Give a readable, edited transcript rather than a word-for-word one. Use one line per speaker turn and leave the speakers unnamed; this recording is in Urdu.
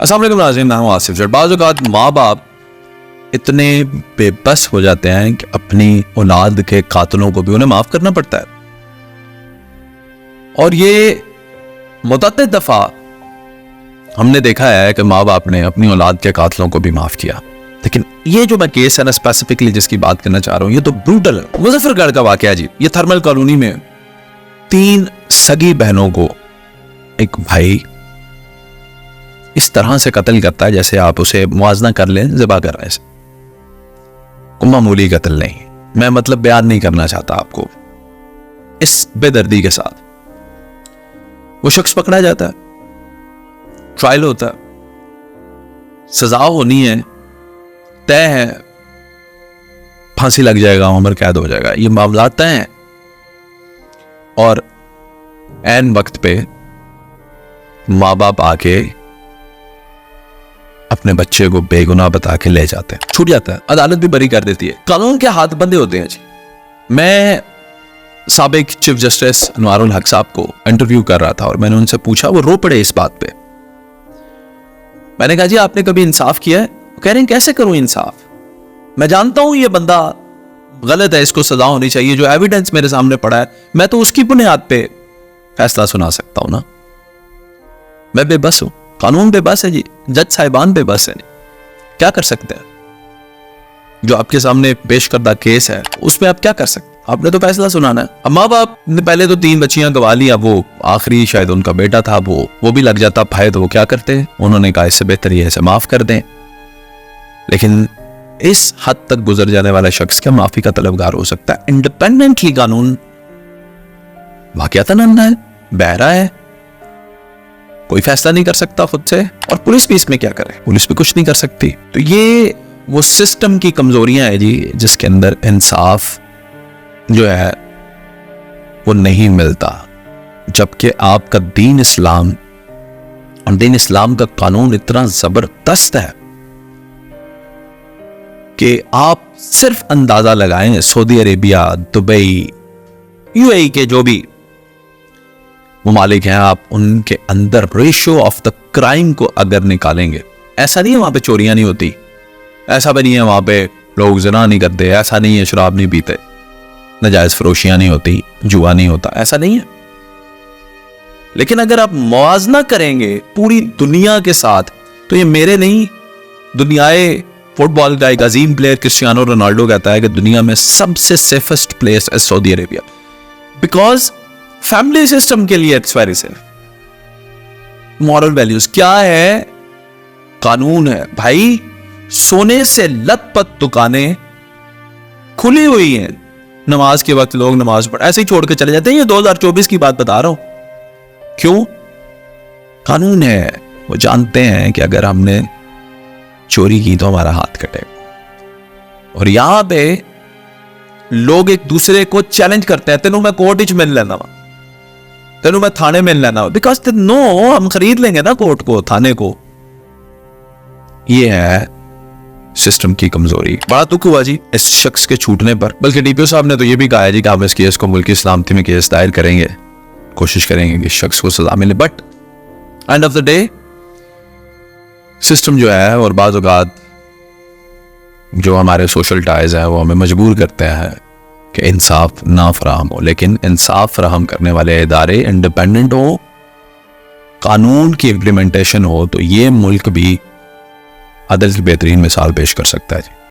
السلام علیکم ناظرین، میں ہوں آصف جٹ۔ بعض اوقات ماں باپ اتنے بے بس ہو جاتے ہیں کہ اپنی اولاد کے قاتلوں کو بھی انہیں معاف کرنا پڑتا ہے، اور یہ متعدد دفعہ ہم نے دیکھا ہے کہ ماں باپ نے اپنی اولاد کے قاتلوں کو بھی معاف کیا۔ لیکن یہ جو میں کیس ہے نا اسپیسیفکلی جس کی بات کرنا چاہ رہا ہوں، یہ تو بروٹل ہے۔ مظفر گڑھ کا واقعہ جی، یہ تھرمل کالونی میں 3 سگی بہنوں کو ایک بھائی اس طرح سے قتل کرتا ہے جیسے آپ اسے موازنہ کر لیں ذبح کر رہے ہیں۔ کوئی معمولی قتل نہیں، میں مطلب بیان نہیں کرنا چاہتا آپ کو۔ اس بے دردی کے ساتھ وہ شخص پکڑا جاتا ہے، ٹرائل ہوتا ہے، سزا ہونی ہے، طے ہے، پھانسی لگ جائے گا، عمر قید ہو جائے گا، یہ معاملات طے ہیں۔ اور عین وقت پہ ماں باپ آ کے اپنے بچے کو بے گناہ بتا کے لے جاتے ہیں، چھوٹ جاتا ہے، عدالت بھی بری کر دیتی ہے، قانون کے ہاتھ بندے ہوتے ہیں جی۔ میں سابق چیف جسٹس انوار الحق صاحب کو انٹرویو کر رہا تھا اور میں نے ان سے پوچھا، وہ رو پڑے اس بات پہ۔ میں نے کہا جی آپ نے کبھی انصاف کیا ہے؟ وہ کہہ رہے ہیں کیسے کروں انصاف، میں جانتا ہوں یہ بندہ غلط ہے، اس کو سزا ہونی چاہیے، جو ایویڈنس میرے سامنے پڑا ہے میں تو اس کی بنیاد پہ فیصلہ سنا سکتا ہوں نا۔ میں بے بس ہوں، قانون بے بس ہے جی، جج صاحبان بے بس ہے، کیا کر سکتے ہیں؟ جو آپ کے سامنے پیش کردہ کیس ہے اس میں آپ کیا کر سکتے ہیں؟ آپ نے تو فیصلہ سنانا ہے۔ اب ماں باپ نے پہلے تو 3 بچیاں گوا لیا، وہ آخری شاید ان کا بیٹا تھا، وہ بھی لگ جاتا پھائے تو وہ کیا کرتے؟ انہوں نے کہا اس سے بہتر یہ اسے معاف کر دیں۔ لیکن اس حد تک گزر جانے والا شخص کیا معافی کا طلبگار ہو سکتا ہے؟ انڈیپینڈنٹلی قانون واقعتاً اندھا ہے، بہرا ہے، کوئی فیصلہ نہیں کر سکتا خود سے، اور پولیس بھی اس میں کیا کرے؟ پولیس بھی کچھ نہیں کر سکتی۔ تو یہ وہ سسٹم کی کمزوریاں ہیں جی، جس کے اندر انصاف جو ہے وہ نہیں ملتا، جبکہ آپ کا دین اسلام اور دین اسلام کا قانون اتنا زبردست ہے کہ آپ صرف اندازہ لگائیں، سعودی عربیہ، دبئی، UAE کے جو بھی ممالک ہیں، آپ ان کے اندر ریشو آف دا کرائم کو اگر نکالیں گے، ایسا نہیں ہے وہاں پہ چوریاں نہیں ہوتی، ایسا بھی نہیں ہے وہاں پہ لوگ زنا نہیں کرتے، ایسا نہیں ہے شراب نہیں پیتے، ناجائز فروشیاں نہیں ہوتی، جوا نہیں ہوتا، ایسا نہیں ہے۔ لیکن اگر آپ موازنہ کریں گے پوری دنیا کے ساتھ تو یہ میرے نہیں، دنیائے فٹ بال کا ایک عظیم پلیئر کرسٹیانو رونالڈو کہتا ہے کہ دنیا میں سب سے سیفسٹ پلیس ہے سعودی عربیہ، بیکاز فیملی سسٹم کے لیے it's very safe. Moral values کیا ہے؟ قانون ہے بھائی۔ سونے سے لت پت دکانیں کھلی ہوئی ہیں، نماز کے وقت لوگ نماز پڑھ ایسے ہی چھوڑ کے چلے جاتے ہیں۔ یہ 2024 کی بات بتا رہا ہوں۔ کیوں؟ قانون ہے، وہ جانتے ہیں کہ اگر ہم نے چوری کی تو ہمارا ہاتھ کٹے۔ اور یہاں پہ لوگ ایک دوسرے کو چیلنج کرتے ہیں، تینوں میں کورٹ وچ مل لینا وا، تینوں میں تھانے مل لینا وا، بیکاز نو، ہم خرید لیں گے نا کورٹ کو، تھانے کو۔ یہ ہے سسٹم کی کمزوری۔ بڑا دکھ ہوا جی اس شخص کے چھوٹنے پر، بلکہ DPO صاحب نے تو یہ بھی کہا ہے جی کہ ہم اس کیس کو ملکی سلامتی میں کیس دائر کریں گے، کوشش کریں گے کہ اس شخص کو سزا ملے۔ But and of the day system جو ہے، اور بعض اوقات جو ہمارے سوشل ٹائز ہیں وہ ہمیں مجبور کرتے ہیں کہ انصاف نہ فراہم ہو، لیکن انصاف فراہم کرنے والے ادارے انڈیپینڈنٹ ہو، قانون کی امپلیمنٹیشن ہو، تو یہ ملک بھی عدل کی بہترین مثال پیش کر سکتا ہے جی۔